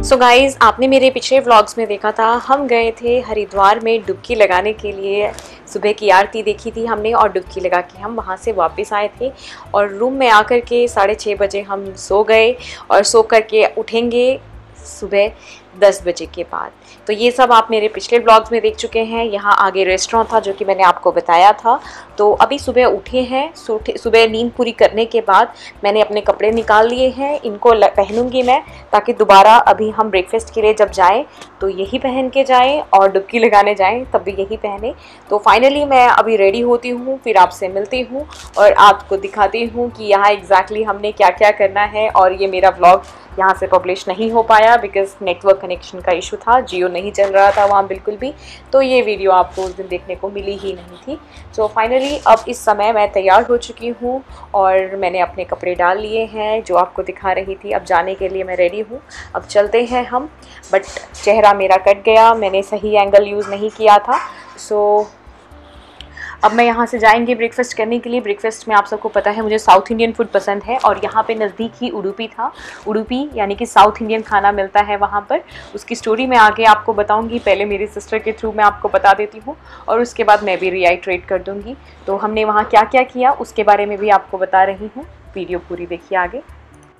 So guys, आपने मेरे पिछले व्लॉग्स में देखा था, हम गए थे हरिद्वार में डुबकी लगाने के लिए। सुबह की आरती देखी थी हमने और डुबकी लगा के हम वहाँ से वापस आए थे और रूम में आकर के 6:30 बजे हम सो गए और सो कर के उठेंगे सुबह 10 बजे के बाद। तो ये सब आप मेरे पिछले ब्लॉग्स में देख चुके हैं। यहाँ आगे रेस्टोरेंट था जो कि मैंने आपको बताया था। तो अभी सुबह उठे हैं, सुबह नींद पूरी करने के बाद मैंने अपने कपड़े निकाल लिए हैं। इनको पहनूंगी मैं ताकि दोबारा अभी हम ब्रेकफास्ट के लिए जब जाएं तो यही पहन के जाएं और डुबकी लगाने जाएं तब भी यही पहने। तो फाइनली मैं अभी रेडी होती हूँ, फिर आपसे मिलती हूँ और आपको दिखाती हूँ कि यहाँ एग्जैक्टली हमने क्या क्या करना है। और ये मेरा व्लॉग यहाँ से पब्लिश नहीं हो पाया बिकॉज नेटवर्क कनेक्शन का इशू था, जियो नहीं चल रहा था वहाँ बिल्कुल भी। तो ये वीडियो आपको उस दिन देखने को मिली ही नहीं थी। सो फाइनली अब इस समय मैं तैयार हो चुकी हूँ और मैंने अपने कपड़े डाल लिए हैं जो आपको दिखा रही थी। अब जाने के लिए मैं रेडी हूँ, अब चलते हैं हम। बट चेहरा मेरा कट गया, मैंने सही एंगल यूज़ नहीं किया था। सो अब मैं यहाँ से जाएंगे ब्रेकफास्ट करने के लिए। ब्रेकफास्ट में आप सबको पता है मुझे साउथ इंडियन फूड पसंद है और यहाँ पे नज़दीक ही उडुपी था। उडुपी यानी कि साउथ इंडियन खाना मिलता है वहाँ पर। उसकी स्टोरी मैं आगे आपको बताऊँगी, पहले मेरी सिस्टर के थ्रू मैं आपको बता देती हूँ और उसके बाद मैं भी रिआइट्रेट कर दूँगी। तो हमने वहाँ क्या क्या किया उसके बारे में भी आपको बता रही हूँ। वीडियो पूरी देखिए आगे।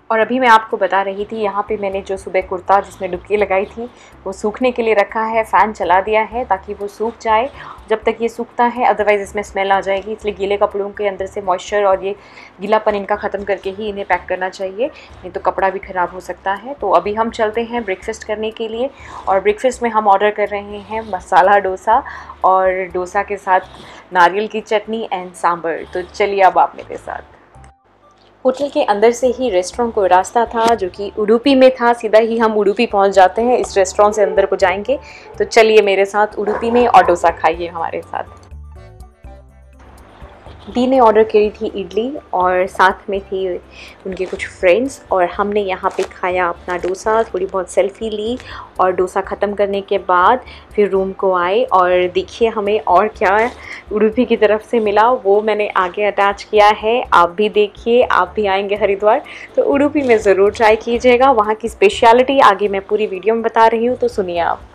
और अभी मैं आपको बता रही थी, यहाँ पे मैंने जो सुबह कुर्ता जिसमें डुबकी लगाई थी वो सूखने के लिए रखा है। फ़ैन चला दिया है ताकि वो सूख जाए जब तक ये सूखता है, अदरवाइज़ इसमें स्मेल आ जाएगी। इसलिए गीले कपड़ों के अंदर से मॉइस्चर और ये गीलापन इनका ख़त्म करके ही इन्हें पैक करना चाहिए, नहीं तो कपड़ा भी ख़राब हो सकता है। तो अभी हम चलते हैं ब्रेकफास्ट करने के लिए और ब्रेकफास्ट में हम ऑर्डर कर रहे हैं मसाला डोसा और डोसा के साथ नारियल की चटनी एंड सांभर। तो चलिए अब आप मेरे साथ। होटल के अंदर से ही रेस्टोरेंट को रास्ता था जो कि उडुपी में था। सीधा ही हम उडुपी पहुंच जाते हैं, इस रेस्टोरेंट से अंदर को जाएंगे। तो चलिए मेरे साथ उडुपी में और डोसा खाइए हमारे साथ। दी ने ऑर्डर करी थी इडली और साथ में थी उनके कुछ फ्रेंड्स और हमने यहाँ पे खाया अपना डोसा, थोड़ी बहुत सेल्फी ली और डोसा ख़त्म करने के बाद फिर रूम को आए। और देखिए हमें और क्या उडुपी की तरफ से मिला वो मैंने आगे अटैच किया है। आप भी देखिए, आप भी आएंगे हरिद्वार तो उडुपी में ज़रूर ट्राई कीजिएगा। वहाँ की स्पेशलिटी आगे मैं पूरी वीडियो में बता रही हूँ, तो सुनिए आप।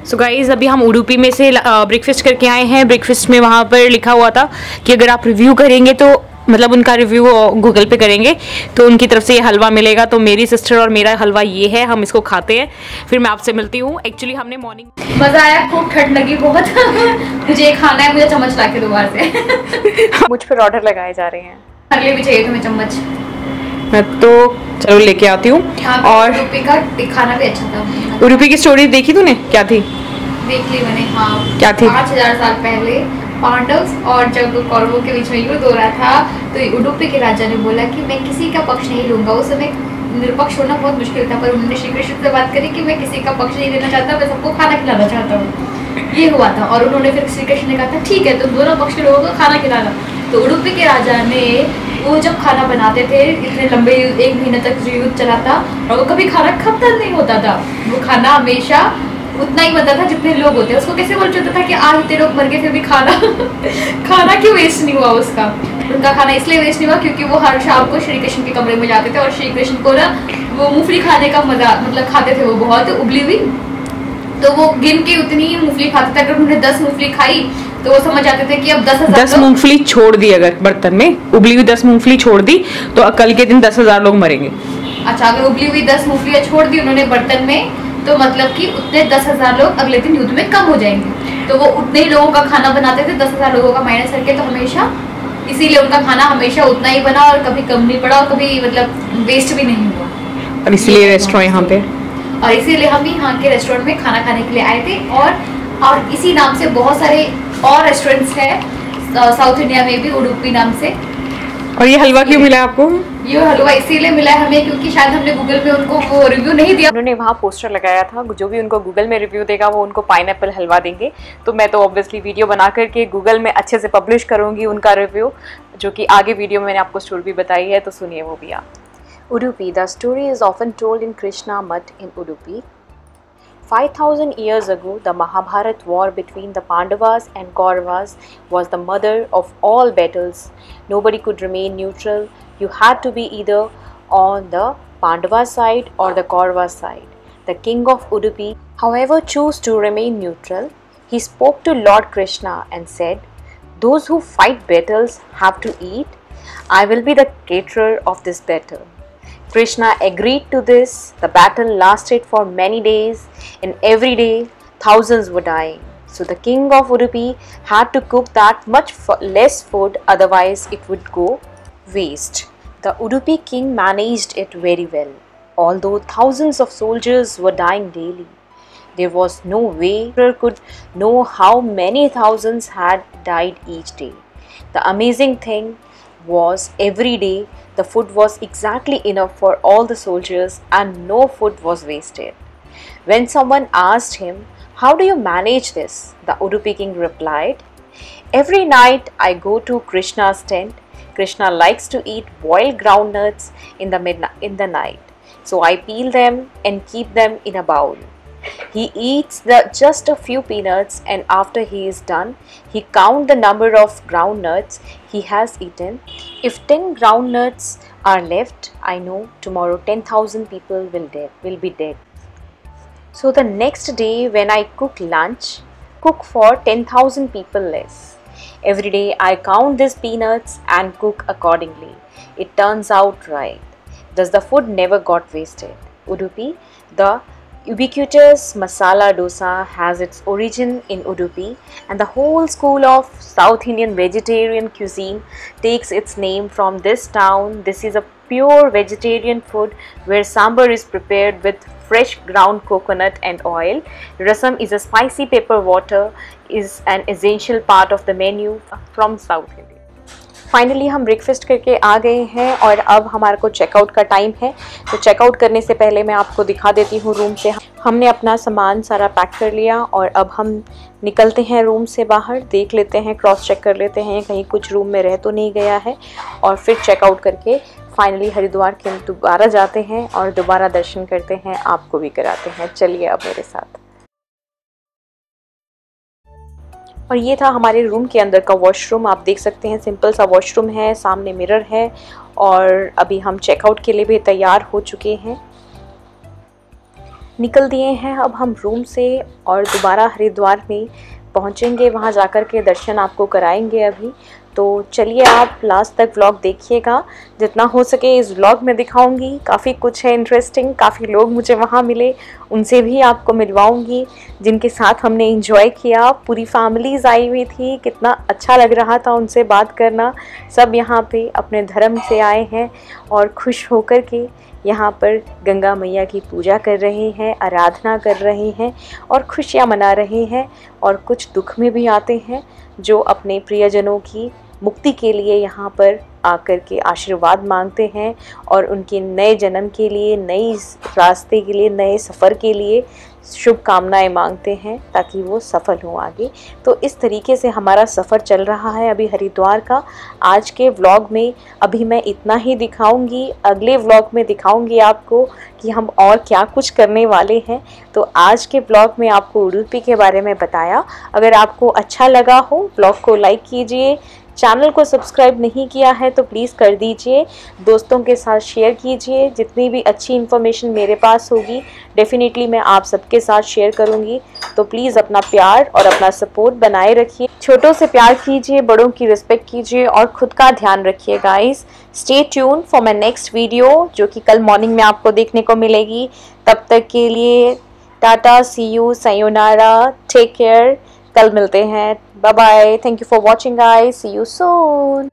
सो गाइज़, अभी हम उडुपी में से ब्रेकफास्ट करके आए हैं। ब्रेकफास्ट में वहाँ पर लिखा हुआ था कि अगर आप रिव्यू करेंगे तो मतलब उनका रिव्यू गूगल पे करेंगे तो उनकी तरफ से ये हलवा मिलेगा। तो मेरी सिस्टर और मेरा हलवा ये है, हम इसको खाते हैं फिर मैं आपसे मिलती हूँ। एक्चुअली हमने मॉर्निंग मज़ा आया, खूब ठंड लगी बहुत मुझे खाना है, मुझे चम्मच ला के दोबारा से मुझ पर ऑर्डर लगाए जा रहे हैं। अगले भी चाहिए तुम्हें चम्मच, मैं तो चलो लेके आती हूँ। और उडुपी का खाना भी अच्छा था। उडुपी की स्टोरी देखी तूने? क्या थी? देख ली मैंने। हाँ, क्या थी? 5000 साल पहले पांडव और जब कौरवों के बीच में युद्ध हो रहा था तो उडुपी के राजा ने बोला कि मैं किसी का पक्ष नहीं लूंगा। उस समय निरपक्ष होना बहुत मुश्किल था, पर उन्होंने श्री कृष्ण से बात करी कि मैं किसी का पक्ष नहीं लेना चाहता, मैं सबको खाना खिलाना चाहता हूँ। ये हुआ था और उन्होंने फिर श्री कृष्ण ने कहा था ठीक है तुम दोनों पक्ष के लोगों को खाना खिलाना। तो उडुपी के राजा ने वो जब खाना बनाते थे, इतने लंबे 1 महीने तक युद्ध चला था और वो कभी खाना खत्म नहीं होता था। वो खाना हमेशा उतना ही बनता था जितने लोग होते हैं। उसको कैसे बोल चलता था कि आज इतने लोग मर गए फिर भी खाना क्यों वेस्ट नहीं हुआ उसका। उनका खाना इसलिए वेस्ट नहीं हुआ क्योंकि वो हर शाम को श्री कृष्ण के कमरे में जाते थे और श्री कृष्ण को ना वो मूंगफली खाने का मजा, मतलब खाते थे वो बहुत उबली हुई, तो वो गिन के उतनी ही मूंगफली खाते थे। अगर उन्होंने 10 मूंगफली खाई तो वो समझ जाते थे कि अब 10,000 मूंगफली छोड़ दी, अगर बर्तन में उबली हुई 10 मूंगफली छोड़ दी तो कल के दिन 10,000 लोग मरेंगे। अच्छा, अगर उबली हुई 10 मूंगफलियां छोड़ दी उन्होंने बर्तन में तो मतलब कि उतने 10,000 लोग अगले दिन युद्ध में कम हो जाएंगे। तो वो उतने ही लोगों का खाना बनाते थे, 10,000 लोगों का माइनस करके, तो हमेशा इसीलिए उनका खाना हमेशा उतना ही बना और कभी कम नहीं पड़ा और कभी मतलब वेस्ट भी नहीं हुआ। और इसीलिए रेस्टोरेंट यहाँ पे, और इसीलिए हम यहाँ के रेस्टोरेंट में खाना खाने के लिए आए थे। और इसी नाम से बहुत सारे और रेस्टोरेंट्स हैं साउथ इंडिया में भी, उडुपी नाम से। और ये हलवा क्यों मिला आपको? ये हलवा इसीलिए मिला है हमें क्योंकि शायद हमने गूगल पे उनको वो रिव्यू नहीं दिया। उन्होंने वहाँ पोस्टर लगाया था, जो भी उनको गूगल में रिव्यू देगा वो उनको पाइनएप्पल हलवा देंगे। तो मैं तो ऑब्वियसली वीडियो बना करके गूगल में अच्छे से पब्लिश करूँगी उनका रिव्यू, जो कि आगे वीडियो में मैंने आपको स्टोरी भी बताई है, तो सुनिए वो भी आप। Udupi, the story is often told in Krishna Math in Udupi. 5,000 years ago, the Mahabharat war between the Pandavas and Kauravas was the mother of all battles. Nobody could remain neutral. You had to be either on the Pandava side or the Kaurava side. The king of Udupi, however, chose to remain neutral. He spoke to Lord Krishna and said, "Those who fight battles have to eat. I will be the caterer of this battle." Krishna agreed to this. The battle lasted for many days, and every day thousands were dying. So the king of Udupi had to cook that much less food, otherwise it would go waste. The Udupi king managed it very well. Although thousands of soldiers were dying daily, there was no way he could know how many thousands had died each day. The amazing thing was every day the food was exactly enough for all the soldiers and no food was wasted. When someone asked him, "How do you manage this?" the Udupi king replied, "Every night I go to Krishna's tent. Krishna likes to eat boiled groundnuts in the night. So I peel them and keep them in a bowl. He eats just a few peanuts, and after he is done, he counts the number of groundnuts he has eaten. If 10 groundnuts are left, I know tomorrow 10,000 people will be dead. So the next day when I cook lunch, cook for 10,000 people less. Every day I count these peanuts and cook accordingly. It turns out right. Thus the food never got wasted." Udupi, the ubiquitous masala dosa has its origin in Udupi, and the whole school of South Indian vegetarian cuisine takes its name from this town. This is a pure vegetarian food where sambar is prepared with fresh ground coconut and oil. Rasam is a spicy pepper water, is an essential part of the menu from South India. Finally हम breakfast करके आ गए हैं और अब हमारे को checkout का time है। तो चेकआउट करने से पहले मैं आपको दिखा देती हूँ रूम से। हमने अपना सामान सारा पैक कर लिया और अब हम निकलते हैं रूम से बाहर। देख लेते हैं, क्रॉस चेक कर लेते हैं कहीं कुछ रूम में रह तो नहीं गया है, और फिर चेकआउट करके फाइनली हरिद्वार के हम दोबारा जाते हैं और दोबारा दर्शन करते हैं, आपको भी कराते हैं। चलिए अब मेरे साथ। और ये था हमारे रूम के अंदर का वॉशरूम। आप देख सकते हैं सिंपल सा वॉशरूम है, सामने मिरर है, और अभी हम चेकआउट के लिए भी तैयार हो चुके हैं। निकल दिए हैं अब हम रूम से और दोबारा हरिद्वार में पहुंचेंगे। वहां जाकर के दर्शन आपको कराएंगे अभी। तो चलिए आप लास्ट तक व्लॉग देखिएगा, जितना हो सके इस व्लॉग में दिखाऊंगी। काफ़ी कुछ है इंटरेस्टिंग, काफ़ी लोग मुझे वहाँ मिले, उनसे भी आपको मिलवाऊंगी जिनके साथ हमने एंजॉय किया। पूरी फैमिलीज़ आई हुई थी, कितना अच्छा लग रहा था उनसे बात करना। सब यहाँ पे अपने धर्म से आए हैं और खुश होकर के यहाँ पर गंगा मैया की पूजा कर रहे हैं, आराधना कर रहे हैं और खुशियाँ मना रहे हैं। और कुछ दुख में भी आते हैं जो अपने प्रियजनों की मुक्ति के लिए यहाँ पर आकर के आशीर्वाद मांगते हैं और उनके नए जन्म के लिए, नई रास्ते के लिए, नए सफ़र के लिए शुभकामनाएं मांगते हैं ताकि वो सफल हों आगे। तो इस तरीके से हमारा सफ़र चल रहा है अभी हरिद्वार का। आज के व्लॉग में अभी मैं इतना ही दिखाऊंगी, अगले व्लॉग में दिखाऊंगी आपको कि हम और क्या कुछ करने वाले हैं। तो आज के व्लॉग में आपको उडुपी के बारे में बताया। अगर आपको अच्छा लगा हो व्लॉग को लाइक कीजिए, चैनल को सब्सक्राइब नहीं किया है तो प्लीज़ कर दीजिए, दोस्तों के साथ शेयर कीजिए। जितनी भी अच्छी इन्फॉर्मेशन मेरे पास होगी डेफिनेटली मैं आप सबके साथ शेयर करूंगी। तो प्लीज़ अपना प्यार और अपना सपोर्ट बनाए रखिए। छोटों से प्यार कीजिए, बड़ों की रिस्पेक्ट कीजिए और खुद का ध्यान रखिए guys. Stay tune for my next video जो कि कल मॉर्निंग में आपको देखने को मिलेगी। तब तक के लिए tata, see you, sayonara, take care. कल मिलते हैं, bye bye. Thank you for watching guys, see you soon.